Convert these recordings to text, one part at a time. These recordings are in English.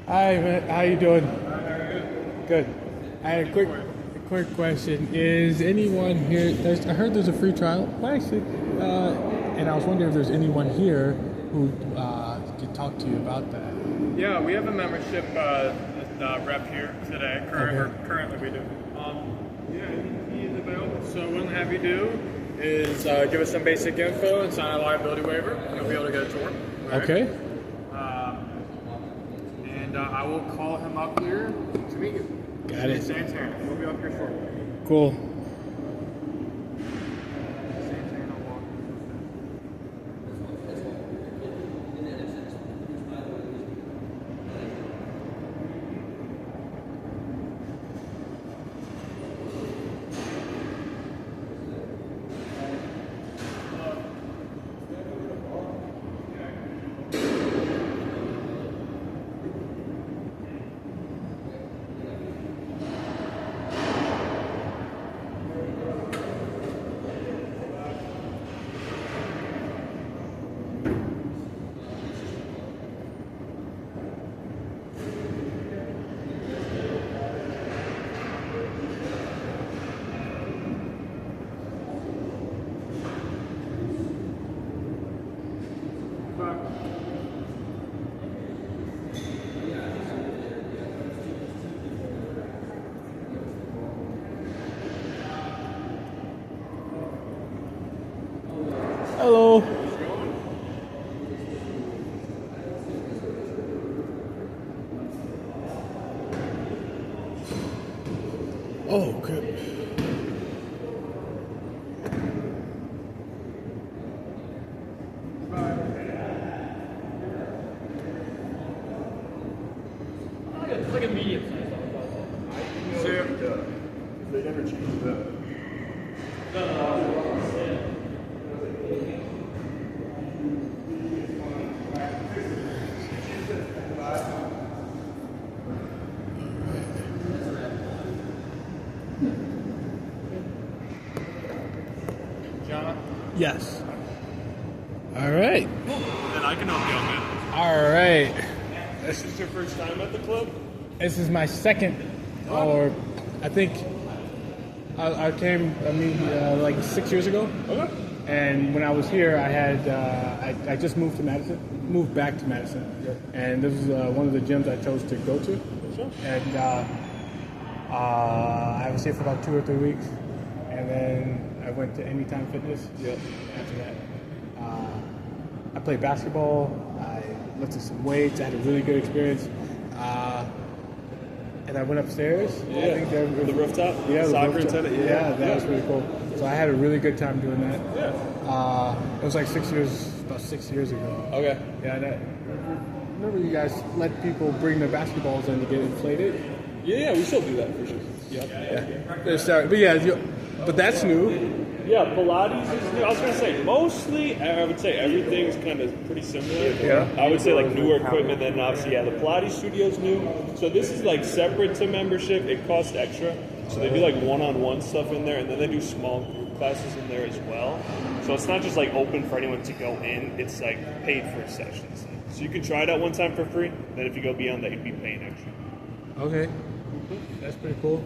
Hi, man. How you doing? Good. I had a quick question. Is anyone here? I heard there's a free trial. Well, actually, and I was wondering if there's anyone here who could talk to you about that. Yeah, we have a membership rep here today. Currently, we do. Yeah, he is available. So what I'll have you do is give us some basic info and sign a liability waiver, and you'll be able to get a tour. Right? Okay. And I will call him up here to meet you. Got it. Santana. We'll be up here shortly. Cool. Hello. Oh, good. It's like a medium size. They never changed that. John? Yes. All right. Then I can help you on that. All right. This is your first time at the club? This is my second, or I think I came. Like 6 years ago. Okay. And when I was here, I had I just moved back to Madison, and this is one of the gyms I chose to go to. Sure. And I was here for about 2 or 3 weeks, and then I went to Anytime Fitness. Yep. After that, I played basketball. I lifted some weights. I had a really good experience. And I went upstairs. Yeah. I think the rooftop? Yeah, the Soccer rooftop. tennis? Yeah, that was really cool. So I had a really good time doing that. Yeah. It was like about 6 years ago. Okay. Yeah, remember you guys let people bring their basketballs in to get inflated? Yeah, we still do that for sure. Yep. Yeah. Sorry, but yeah, but that's new. Yeah, Pilates is new. I was going to say, mostly, I would say everything's kind of pretty similar. Yeah. I would say like newer equipment, then obviously, yeah, the Pilates studio's new. So this is like separate to membership. It costs extra. So they do like one-on-one stuff in there, and then they do small group classes in there as well. So it's not just like open for anyone to go in. It's like paid for sessions. So you can try it out one time for free. Then if you go beyond that, you'd be paying extra. Okay. That's pretty cool.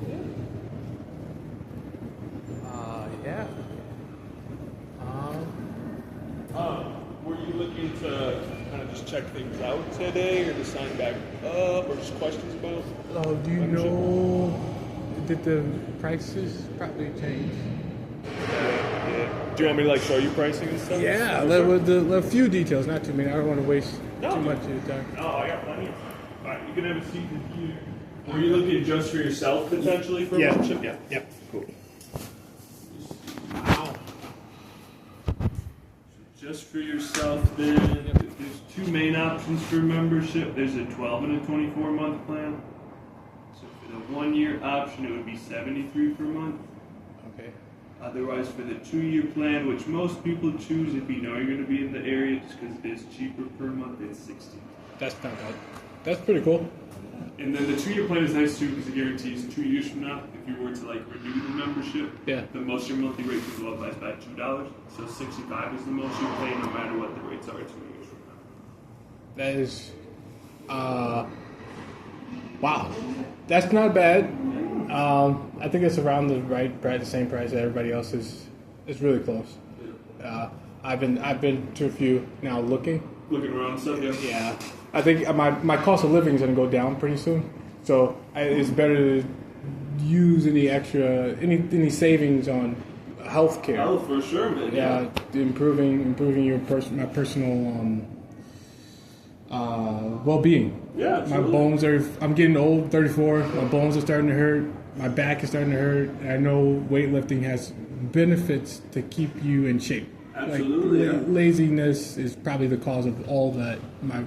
Yeah. Were you looking to kind of just check things out today, or to sign back up, or just questions about? Oh, do you membership? know, did the prices probably change? Yeah. Do you want me to like show you pricing and stuff? Yeah, Sure. a few details, not too many. I don't want to waste No. too much of your time. No, I got plenty. All right, you can have a seat here. Were you looking just for yourself potentially for membership? Yeah. Yep. Cool. Wow. Just for yourself, then there's two main options for membership. There's a 12 and a 24-month plan. So for the 1-year option, it would be $73 per month. Okay. Otherwise, for the 2-year plan, which most people choose if you know you're going to be in the area, just because it is cheaper per month, it's $60. That's not bad. That's pretty cool. And then the 2-year plan is nice too because it guarantees 2 years from now, if you were to like renew the membership, Yeah. the most your monthly rate can go up by about $2. So $65 is the most you pay, no matter what the rates are 2 years from now. That is, Wow, that's not bad. I think it's around the the same price that everybody else is. It's really close. I've been to a few now looking. Looking around and stuff, yeah. Yeah, I think my cost of living is going to go down pretty soon, so it's better to use any extra any savings on healthcare. Oh, for sure, man. Yeah, improving your my personal well-being. Yeah, absolutely. I'm getting old, 34. My bones are starting to hurt. My back is starting to hurt. I know weightlifting has benefits to keep you in shape. Absolutely. Laziness is probably the cause of all that. My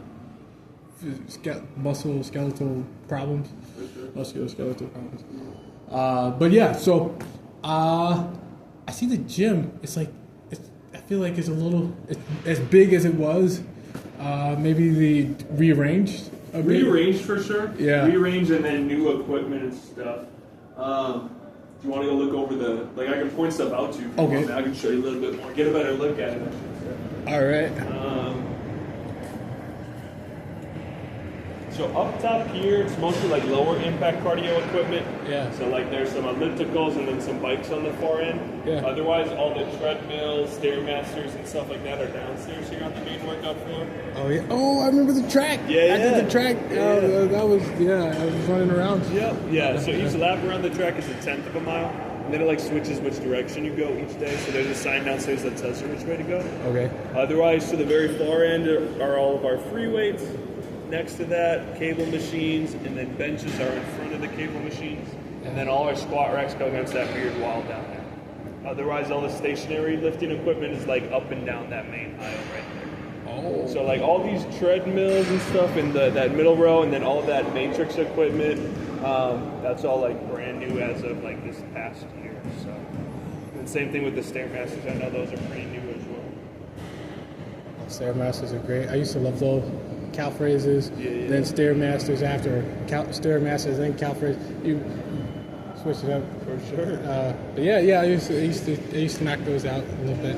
skeletal problems. Musculoskeletal problems. But yeah, so I see the gym. I feel like it's a little as big as it was. Maybe the rearranged. Rearranged for sure. Yeah. Rearranged and then new equipment and stuff. Do you want to go look over I can point stuff out to you. Okay. I can show you a little bit more. Get a better look at it. All right. So up top here, it's mostly like lower impact cardio equipment. Yeah. So like there's some ellipticals and then some bikes on the far end. Yeah. Otherwise, all the treadmills, Stairmasters, and stuff like that are downstairs here on the main workout floor. Oh yeah. Oh, I remember the track. Yeah, I did the track. Yeah. That was I was running around. Yep. Yeah. So each lap around the track is a 1/10 of a mile, and then it switches which direction you go each day. So there's a sign downstairs that tells you which way to go. Okay. Otherwise, to the very far end are all of our free weights. Next to that, cable machines, and then benches are in front of the cable machines. And then all our squat racks go against that weird wall down there. Otherwise, all the stationary lifting equipment is up and down that main aisle right there. Oh. So all these treadmills and stuff in that middle row, and then all that matrix equipment, that's all brand new as of this past year. So, and same thing with the Stairmasters. I know those are pretty new as well. Stairmasters are great. I used to love those. Calf raises, Yeah. then Stairmasters after. Stairmasters, then calf raises. You switch it up. For sure. But yeah, I used to knock those out a little bit.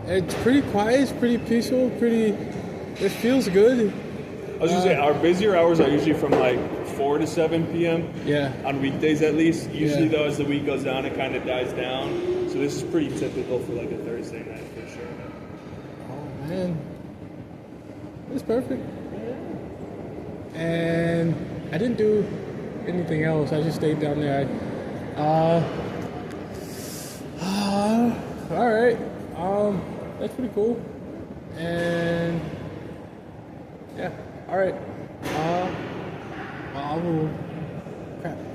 It's pretty quiet, it's pretty peaceful, it feels good. I was gonna say our busier hours are usually from 4 to 7 p.m. Yeah. On weekdays at least. Usually Yeah. though, as the week goes on, it kind of dies down. So this is pretty typical for a Thursday night for sure. Oh man, it's perfect. And I didn't do anything else. I just stayed down there. All right. That's pretty cool. And yeah. All right.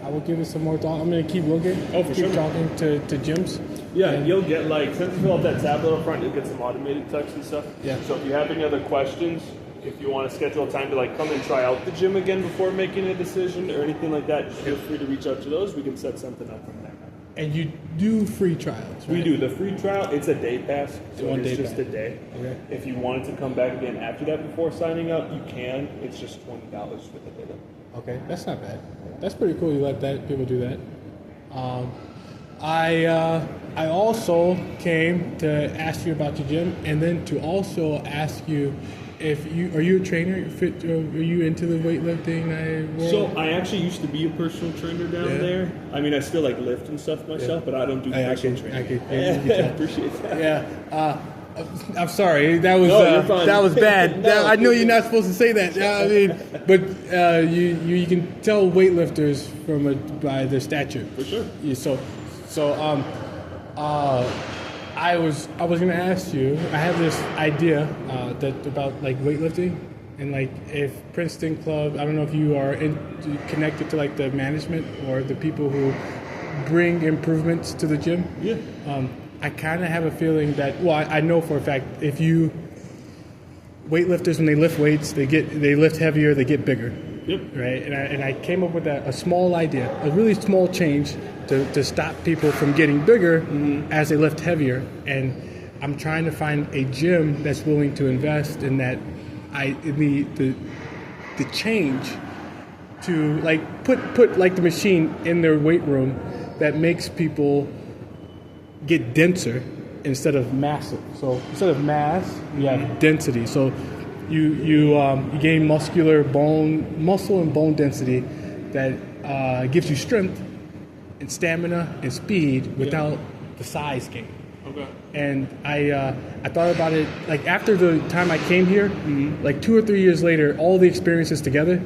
I will give it some more thought. I'm gonna keep looking. Oh, for keep sure. talking to gyms. Yeah, and you'll get since you fill out that tablet up front, you'll get some automated text and stuff. Yeah. So if you have any other questions, if you want to schedule a time to come and try out the gym again before making a decision or anything like that, feel free to reach out to those. We can set something up from there. And you do free trials, right? We do. The free trial, it's a day pass, so One it's day just pass. a day. Okay. If you wanted to come back again after that before signing up, you can. It's just $20 for the day. Okay, that's not bad. That's pretty cool. You let people do that. I also came to ask you about your gym, and then to also ask you if are you a trainer? Are you into the weightlifting world? So I actually used to be a personal trainer down there. I mean, I still lift and stuff myself, but I don't do personal training. I Appreciate that. Yeah. I'm sorry. That was No, you're fine. that was bad. No. I know you're not supposed to say that. I mean, but you can tell weightlifters by their stature. For sure. Yeah, I was gonna ask you. I have this idea about weightlifting and if Princeton Club. I don't know if you are connected to the management or the people who bring improvements to the gym. Yeah. I kind of have a feeling that, I know for a fact, if you weightlifters, when they lift weights, they lift heavier, they get bigger. Yep. Right? And I came up with a small idea, a really small change to stop people from getting bigger as they lift heavier. And I'm trying to find a gym that's willing to invest in that, the change to put the machine in their weight room that makes people get denser instead of massive. So instead of mass, you have density. So You gain muscle and bone density that gives you strength and stamina and speed without the size gain. Okay. And I thought about it, like after the time I came here, like 2 or 3 years later, all the experiences together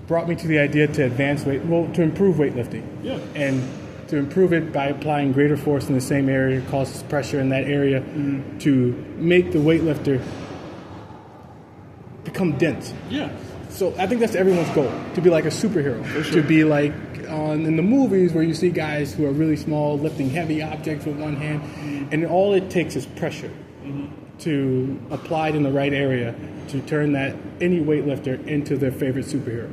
brought me to the idea to to improve weightlifting. Yeah. And to improve it by applying greater force in the same area, causes pressure in that area to make the weightlifter become dense. Yeah. So I think that's everyone's goal, to be like a superhero. For sure. To be like in the movies where you see guys who are really small lifting heavy objects with one hand, and all it takes is pressure to apply it in the right area to turn any weightlifter into their favorite superhero.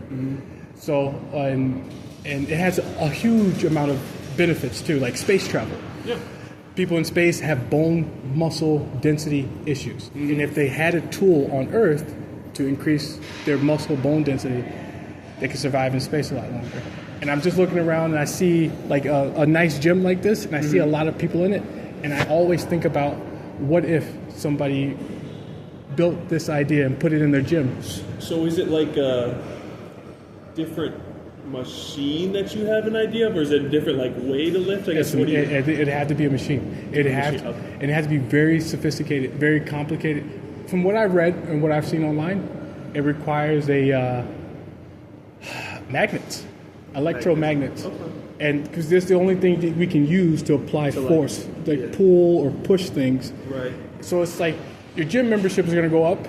So and it has a huge amount of benefits too, like space travel. Yeah. People in space have bone muscle density issues, and if they had a tool on Earth to increase their muscle bone density, they could survive in space a lot longer. And I'm just looking around and I see like a nice gym like this, and I see a lot of people in it, and I always think about what if somebody built this idea and put it in their gym. So is it like a different machine that you have an idea of, or is it a different like way to lift? I guess It had to be a machine. It had to be very sophisticated, very complicated. From what I've read and what I've seen online, it requires magnets, electromagnets, and because that's the only thing that we can use to apply force, pull or push things. Right. So it's like your gym membership is going to go up,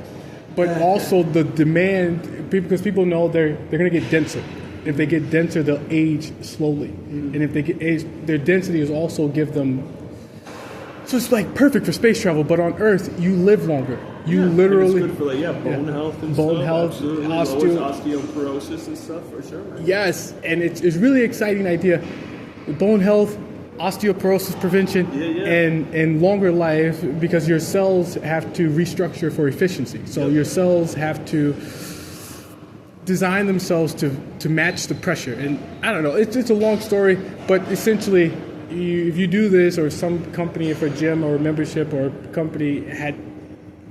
but also the demand, because people know they're going to get denser. If they get denser, they'll age slowly, and if they get age, their density is also give them. So it's like perfect for space travel, but on Earth you live longer. You literally it's good for bone health and bone stuff. health, Absolutely. Osteoporosis and stuff for sure. Man. Yes, and it's really exciting idea. Bone health, osteoporosis prevention, and longer life, because your cells have to restructure for efficiency. So your cells have to design themselves to match the pressure. And I don't know, it's a long story, but essentially, if you do this, or some company, if a gym or a membership or a company had,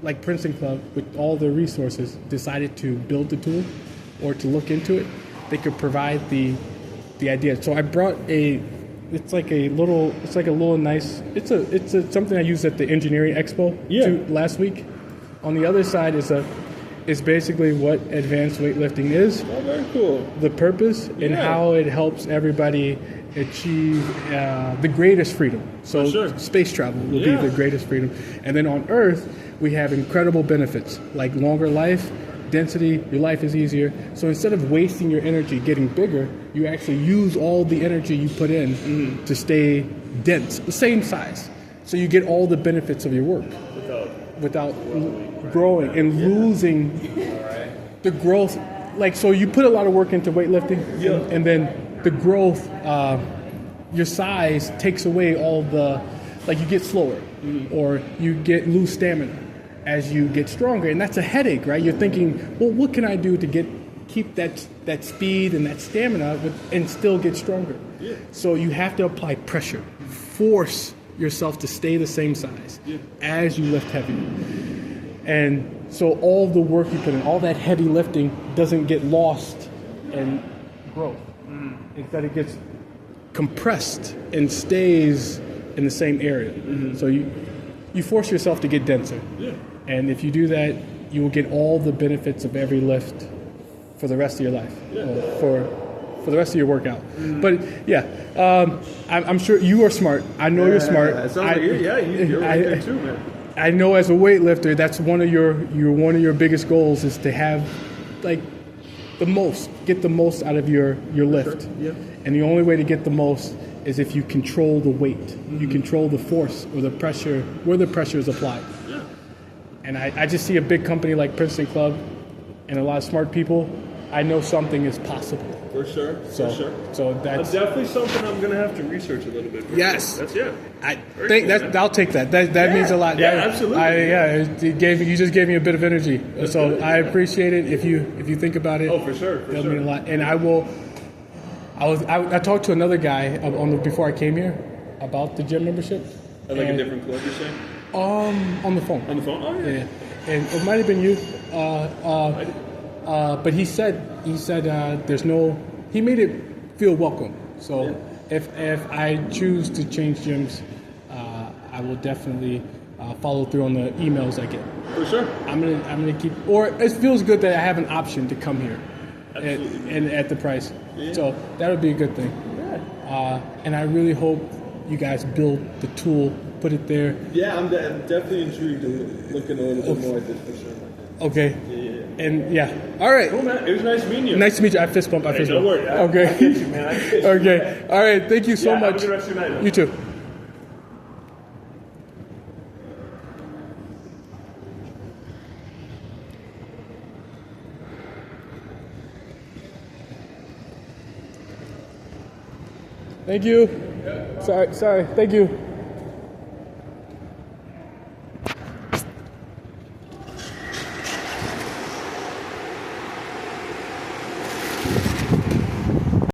like Princeton Club, with all their resources, decided to build the tool or to look into it, they could provide the idea. So I brought it's something I used at the engineering expo last week. On the other side is basically what advanced weightlifting is. Oh, very cool. The purpose and how it helps everybody achieve the greatest freedom. So space travel will be the greatest freedom. And then on Earth, we have incredible benefits, like longer life, density, your life is easier. So instead of wasting your energy getting bigger, you actually use all the energy you put in to stay dense, the same size. So you get all the benefits of your work without growing and losing the growth. Like, so you put a lot of work into weightlifting, and then the growth, your size takes away all the, like you get slower or you lose stamina as you get stronger, and that's a headache, right? You're thinking, well, what can I do to keep that speed and that stamina and still get stronger? So you have to apply pressure, force yourself to stay the same size as you lift heavier. And so all the work you put in, all that heavy lifting doesn't get lost in growth. Instead it gets compressed and stays in the same area. So you force yourself to get denser. And if you do that, you will get all the benefits of every lift for the rest of your life, for the rest of your workout. But I'm sure you are smart. I know you're smart. It sounds like you're right there too, man. I know as a weightlifter, that's one of your biggest goals is to have like get the most out of your lift. And the only way to get the most is if you control the weight, you control the force or the pressure, where the pressure is applied. And I just see a big company like Princeton Club and a lot of smart people, I know something is possible. For sure. So that's definitely something I'm going to have to research a little bit. Yes. I'll take that. That means a lot. Yeah, absolutely. You just gave me a bit of energy. So I appreciate it. If you think about it. Oh, for sure. It'll mean a lot. And I talked to another guy before I came here about the gym membership. Like a different club, you're saying? On the phone. On the phone? Oh, yeah. and it might have been you. But he said there's no. He made it feel welcome. So if I choose to change gyms, I will definitely follow through on the emails I get. For sure. I'm gonna keep. Or it feels good that I have an option to come here, and at the price. Yeah. So that would be a good thing. Yeah. And I really hope you guys build the tool, put it there. Yeah, I'm definitely intrigued in looking a little bit more at this for sure. Okay. Yeah. And yeah. All right. Cool, man. It was nice meeting you. Nice to meet you. I fist bump. Hey, don't worry. Okay. I get you, man. I get you. Okay. All right. Thank you so much. Have a good rest of your night, man. You too. Thank you. Sorry. Thank you.